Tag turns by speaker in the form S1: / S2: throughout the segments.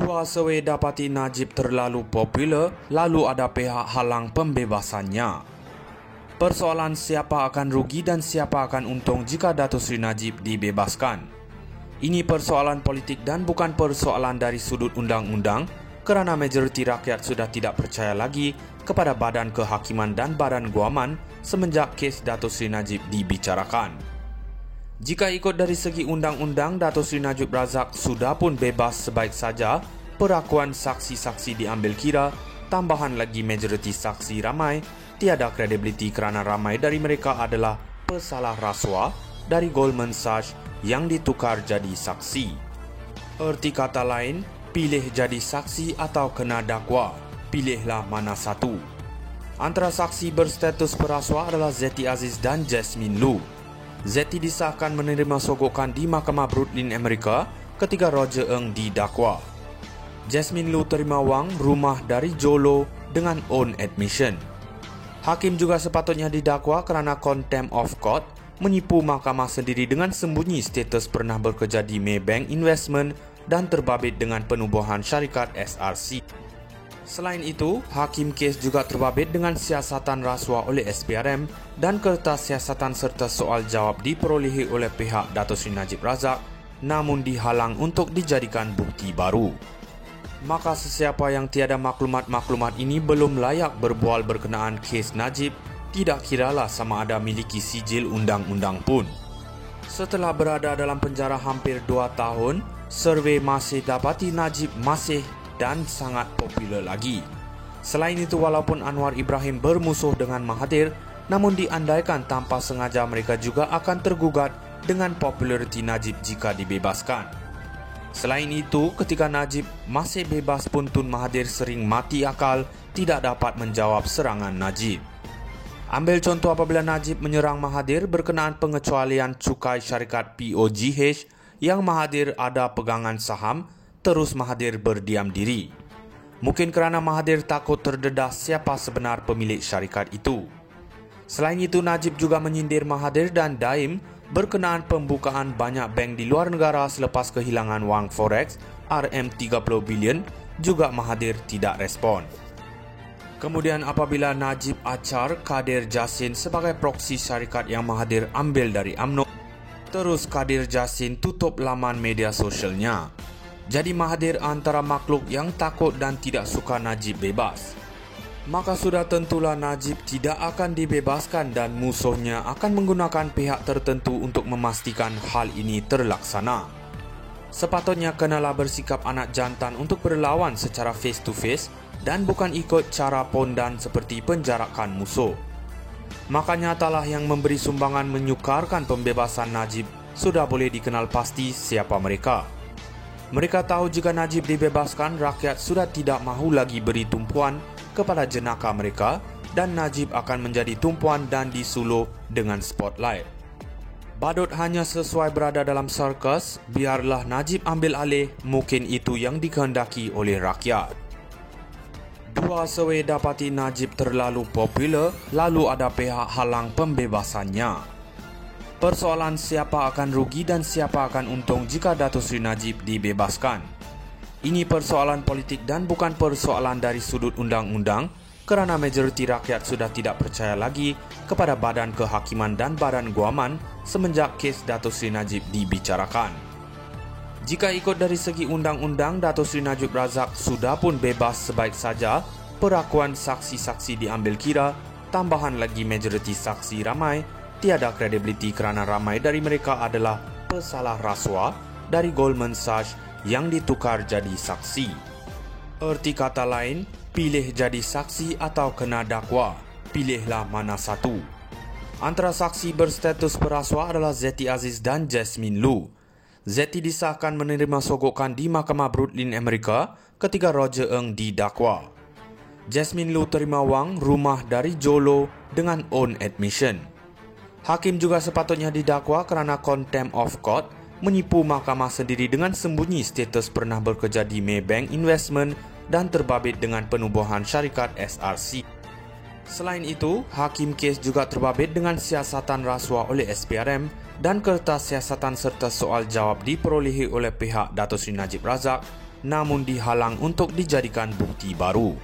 S1: Dua survei dapati Najib terlalu popular, lalu ada pihak halang pembebasannya. Persoalan siapa akan rugi dan siapa akan untung jika Datuk Seri Najib dibebaskan. Ini persoalan politik dan bukan persoalan dari sudut undang-undang kerana majoriti rakyat sudah tidak percaya lagi kepada Badan Kehakiman dan Badan Guaman semenjak kes Datuk Seri Najib dibicarakan. Jika ikut dari segi undang-undang, Datuk Seri Najib Razak sudah pun bebas sebaik saja perakuan saksi-saksi diambil kira, tambahan lagi majoriti saksi ramai, tiada kredibiliti kerana ramai dari mereka adalah pesalah rasuah dari Goldman Sachs yang ditukar jadi saksi. Erti kata lain, pilih jadi saksi atau kena dakwa, pilihlah mana satu. Antara saksi berstatus perasuah adalah Zeti Aziz dan Jasmine Lu. Zeti disahkan menerima sogokan di Mahkamah Brooklyn, Amerika ketika Roger Ng didakwa. Jasmine Lu terima wang rumah dari Jolo dengan own admission. Hakim juga sepatutnya didakwa kerana contempt of court, menipu mahkamah sendiri dengan sembunyi status pernah bekerja di Maybank Investment dan terbabit dengan penubuhan syarikat SRC. Selain itu, hakim kes juga terbabit dengan siasatan rasuah oleh SPRM dan kertas siasatan serta soal jawab diperolehi oleh pihak Datuk Seri Najib Razak namun dihalang untuk dijadikan bukti baru. Maka sesiapa yang tiada maklumat-maklumat ini belum layak berbual berkenaan kes Najib, tidak kiralah sama ada miliki sijil undang-undang pun. Setelah berada dalam penjara hampir 2 tahun, survei masih dapati Najib masih dan sangat popular lagi. Selain itu, walaupun Anwar Ibrahim bermusuh dengan Mahathir, namun diandaikan tanpa sengaja mereka juga akan tergugat dengan populariti Najib jika dibebaskan. Selain itu, ketika Najib masih bebas pun Tun Mahathir sering mati akal tidak dapat menjawab serangan Najib. Ambil contoh apabila Najib menyerang Mahathir berkenaan pengecualian cukai syarikat POGH yang Mahathir ada pegangan saham, terus Mahathir berdiam diri. Mungkin kerana Mahathir takut terdedah siapa sebenar pemilik syarikat itu. Selain itu, Najib juga menyindir Mahathir dan Daim berkenaan pembukaan banyak bank di luar negara selepas kehilangan wang forex RM30 bilion, juga Mahathir tidak respon. Kemudian apabila Najib acar Kadir Jasin sebagai proksi syarikat yang Mahathir ambil dari UMNO, terus Kadir Jasin tutup laman media sosialnya. Jadi Mahathir antara makhluk yang takut dan tidak suka Najib bebas. Maka sudah tentulah Najib tidak akan dibebaskan dan musuhnya akan menggunakan pihak tertentu untuk memastikan hal ini terlaksana. Sepatutnya kenalah bersikap anak jantan untuk berlawan secara face to face dan bukan ikut cara pondan seperti penjarakan musuh. Maka nyatalah yang memberi sumbangan menyukarkan pembebasan Najib sudah boleh dikenal pasti siapa mereka. Mereka tahu jika Najib dibebaskan, rakyat sudah tidak mahu lagi beri tumpuan kepada jenaka mereka dan Najib akan menjadi tumpuan dan disuluh dengan spotlight. Badut hanya sesuai berada dalam sirkus, biarlah Najib ambil alih, mungkin itu yang dikehendaki oleh rakyat. Dua survei dapati Najib terlalu popular, lalu ada pihak halang pembebasannya. Persoalan siapa akan rugi dan siapa akan untung jika Datuk Seri Najib dibebaskan. Ini persoalan politik dan bukan persoalan dari sudut undang-undang kerana majoriti rakyat sudah tidak percaya lagi kepada Badan Kehakiman dan Badan Guaman semenjak kes Datuk Seri Najib dibicarakan. Jika ikut dari segi undang-undang, Datuk Seri Najib Razak sudah pun bebas sebaik saja perakuan saksi-saksi diambil kira, tambahan lagi majoriti saksi ramai, tiada kredibiliti kerana ramai dari mereka adalah pesalah rasuah dari Goldman Sachs yang ditukar jadi saksi. Erti kata lain, pilih jadi saksi atau kena dakwa, pilihlah mana satu. Antara saksi berstatus perasuah adalah Zeti Aziz dan Jasmine Lu. Zeti disahkan menerima sogokan di Mahkamah Brooklyn, Amerika ketika Roger Ng didakwa. Jasmine Lu terima wang rumah dari Jolo dengan own admission. Hakim juga sepatutnya didakwa kerana contempt of court, menipu mahkamah sendiri dengan sembunyi status pernah bekerja di Maybank Investment dan terbabit dengan penubuhan syarikat SRC. Selain itu, hakim kes juga terbabit dengan siasatan rasuah oleh SPRM dan kertas siasatan serta soal jawab diperolehi oleh pihak Datuk Seri Najib Razak namun dihalang untuk dijadikan bukti baru.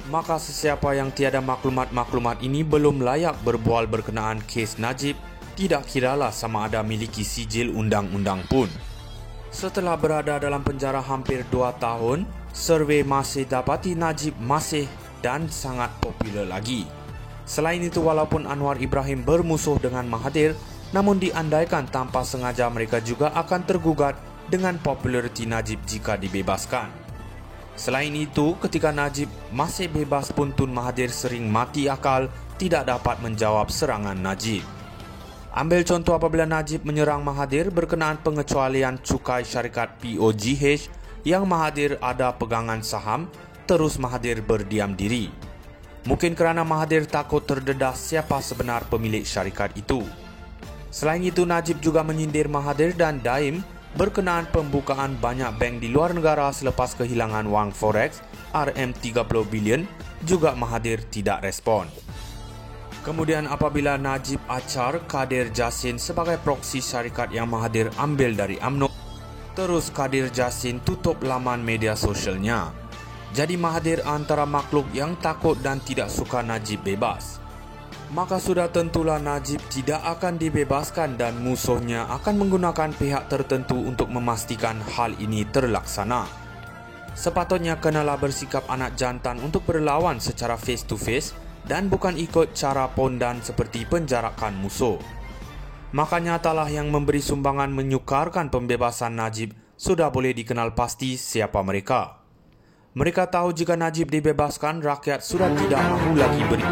S1: Maka sesiapa yang tiada maklumat-maklumat ini belum layak berbual berkenaan kes Najib, tidak kiralah sama ada miliki sijil undang-undang pun. Setelah berada dalam penjara hampir 2 tahun, survei masih dapati Najib masih dan sangat popular lagi. Selain itu, walaupun Anwar Ibrahim bermusuh dengan Mahathir, namun diandaikan tanpa sengaja mereka juga akan tergugat dengan populariti Najib jika dibebaskan. Selain itu, ketika Najib masih bebas pun Tun Mahathir sering mati akal tidak dapat menjawab serangan Najib. Ambil contoh apabila Najib menyerang Mahathir berkenaan pengecualian cukai syarikat POGH yang Mahathir ada pegangan saham, terus Mahathir berdiam diri. Mungkin kerana Mahathir takut terdedah siapa sebenar pemilik syarikat itu. Selain itu, Najib juga menyindir Mahathir dan Daim berkenaan pembukaan banyak bank di luar negara selepas kehilangan wang forex RM30 bilion, juga Mahathir tidak respon. Kemudian apabila Najib acar Kadir Jassin sebagai proksi syarikat yang Mahathir ambil dari UMNO, terus Kadir Jassin tutup laman media sosialnya. Jadi Mahathir antara makhluk yang takut dan tidak suka Najib bebas. Maka sudah tentulah Najib tidak akan dibebaskan dan musuhnya akan menggunakan pihak tertentu untuk memastikan hal ini terlaksana. Sepatutnya kenalah bersikap anak jantan untuk berlawan secara face to face dan bukan ikut cara pondan seperti penjarakan musuh. Maka nyatalah yang memberi sumbangan menyukarkan pembebasan Najib sudah boleh dikenal pasti siapa mereka. Mereka tahu jika Najib dibebaskan, rakyat sudah tidak mahu lagi beri.